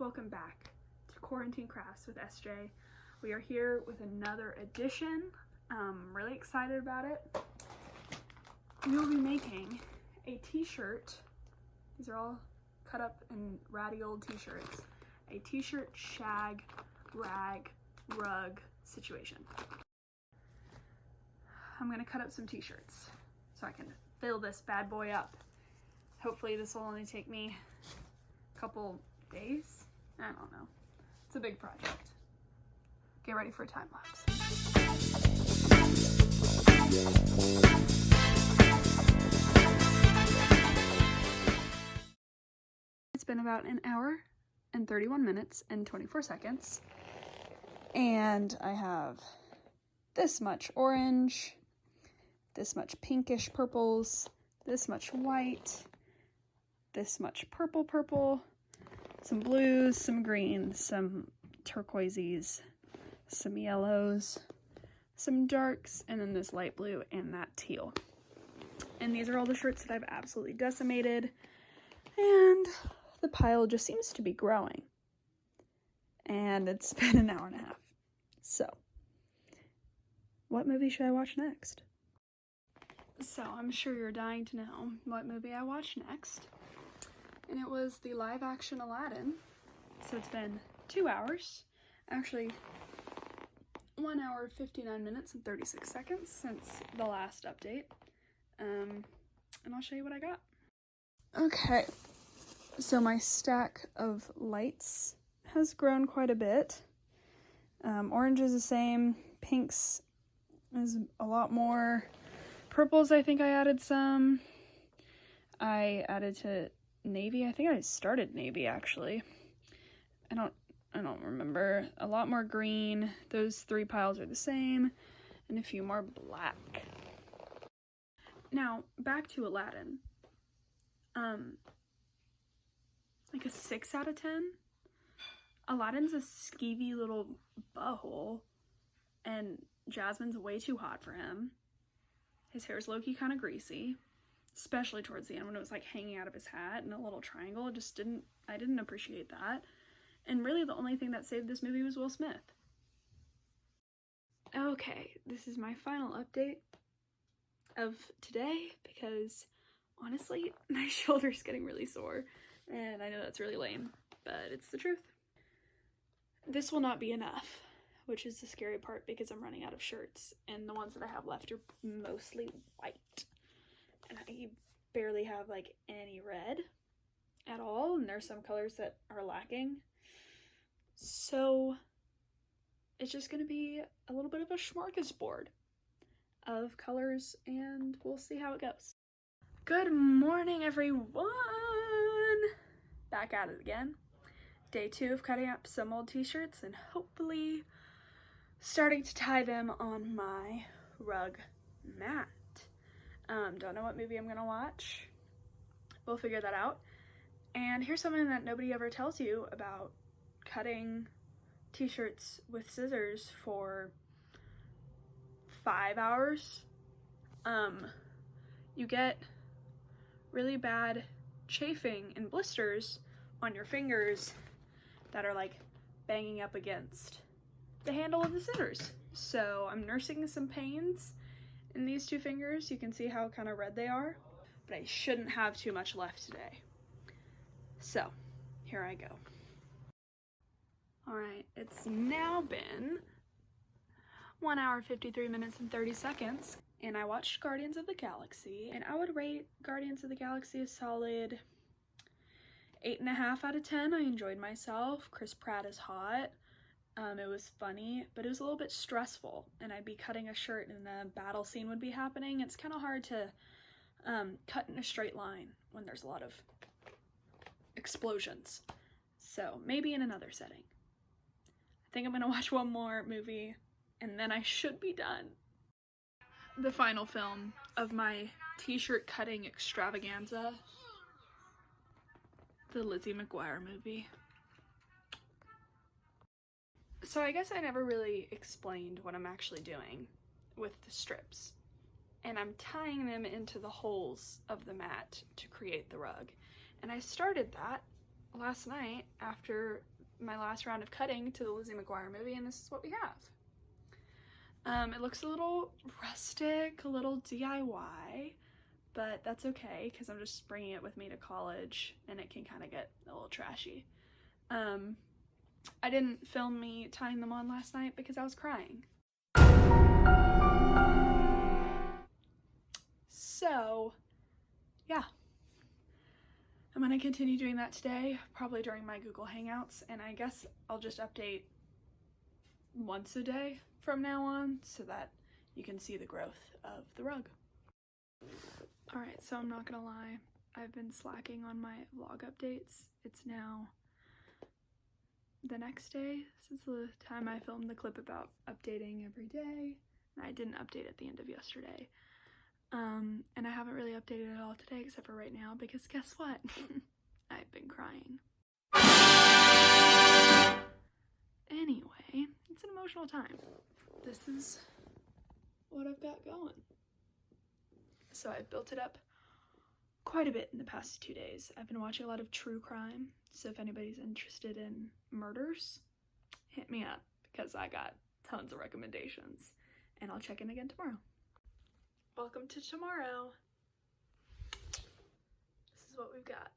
welcome back to Quarantine Crafts with SJ. We are here with another edition. I'm really excited about it. We will be making a t-shirt. These are all cut up in ratty old t-shirts. A t-shirt shag rag rug situation. I'm gonna cut up some t-shirts so I can fill this bad boy up. Hopefully this will only take me a couple days. I don't know. It's a big project. Get ready for a time lapse. It's been about an hour and 31 minutes and 24 seconds. And I have this much orange, this much pinkish purples, this much white, this much purple, some blues, some greens, some turquoises, some yellows, some darks, and then this light blue and that teal. And these are all the shirts that I've absolutely decimated, and the pile just seems to be growing. And it's been an hour and a half. So, what movie should I watch next? So, I'm sure you're dying to know what movie I watched next. And it was the live action Aladdin. So it's been 2 hours. Actually, 1 hour, 59 minutes and 36 seconds since the last update. And I'll show you what I got. Okay, so my stack of lights has grown quite a bit. Orange is the same, pinks is a lot more, purples I think I added some. I added to navy. I think I started navy actually. I don't remember. A lot more green. Those 3 piles are the same, and a few more black. Now back to Aladdin. Like a 6 out of 10. Aladdin's a skeevy little butthole, and Jasmine's way too hot for him. His hair's low-key kind of greasy. Especially towards the end when it was like hanging out of his hat in a little triangle. I didn't appreciate that. And really the only thing that saved this movie was Will Smith. Okay, this is my final update of today because honestly, my shoulder's getting really sore. And I know that's really lame, but it's the truth. This will not be enough, which is the scary part because I'm running out of shirts and the ones that I have left are mostly white. And I barely have like any red at all, and there's some colors that are lacking. So it's just gonna be a little bit of a smorgasbord of colors, and we'll see how it goes. Good morning, everyone! Back at it again. Day 2 of cutting up some old t-shirts and hopefully starting to tie them on my rug mat. Don't know what movie I'm gonna watch. We'll figure that out. And here's something that nobody ever tells you about cutting t-shirts with scissors for 5 hours. You get really bad chafing and blisters on your fingers that are like banging up against the handle of the scissors. So I'm nursing some pains in these 2 fingers. You can see how kind of red they are, but I shouldn't have too much left today. So here I go. All right, it's now been 1 hour, 53 minutes and 30 seconds, and I watched Guardians of the Galaxy, and I would rate Guardians of the Galaxy a solid 8.5 out of 10. I enjoyed myself. Chris Pratt is hot. It was funny, but it was a little bit stressful, and I'd be cutting a shirt and a battle scene would be happening. It's kind of hard to cut in a straight line when there's a lot of explosions. So maybe in another setting. I think I'm gonna watch one more movie and then I should be done. The final film of my t-shirt cutting extravaganza, the Lizzie McGuire movie. So I guess I never really explained what I'm actually doing with the strips. And I'm tying them into the holes of the mat to create the rug. And I started that last night after my last round of cutting to the Lizzie McGuire movie, and this is what we have. It looks a little rustic, a little DIY, but that's okay because I'm just bringing it with me to college and it can kind of get a little trashy. I didn't film me tying them on last night because I was crying. So, yeah. I'm gonna continue doing that today, probably during my Google Hangouts, and I guess I'll just update once a day from now on so that you can see the growth of the rug. Alright, so I'm not gonna lie, I've been slacking on my vlog updates. It's now the next day since the time I filmed the clip about updating every day, and I didn't update at the end of yesterday. And I haven't really updated at all today except for right now because guess what? I've been crying. Anyway, it's an emotional time. This is what I've got going. So I've built it up quite a bit in the past 2 days. I've been watching a lot of true crime, so if anybody's interested in murders, hit me up because I got tons of recommendations, and I'll check in again tomorrow. Welcome to tomorrow. This is what we've got.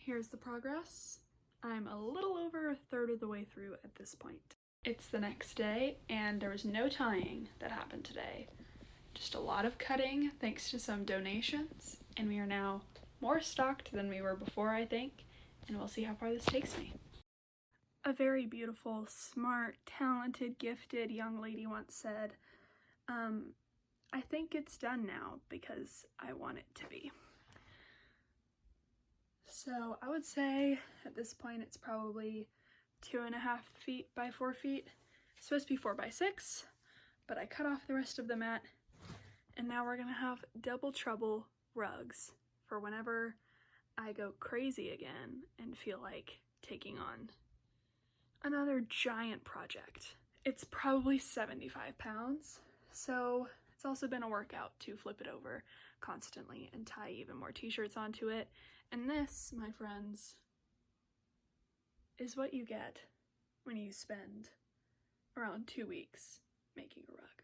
Here's the progress. I'm a little over a third of the way through at this point. It's the next day, and there was no tying that happened today. Just a lot of cutting thanks to some donations, and we are now more stocked than we were before, I think, and we'll see how far this takes me. A very beautiful, smart, talented, gifted young lady once said, I think it's done now because I want it to be. So I would say at this point it's probably 2.5 feet by 4 feet. It's supposed to be 4 by 6, but I cut off the rest of the mat, and now we're gonna have double trouble rugs for whenever I go crazy again and feel like taking on another giant project. It's probably 75 pounds, so it's also been a workout to flip it over constantly and tie even more t-shirts onto it. And this, my friends, is what you get when you spend around 2 weeks making a rug.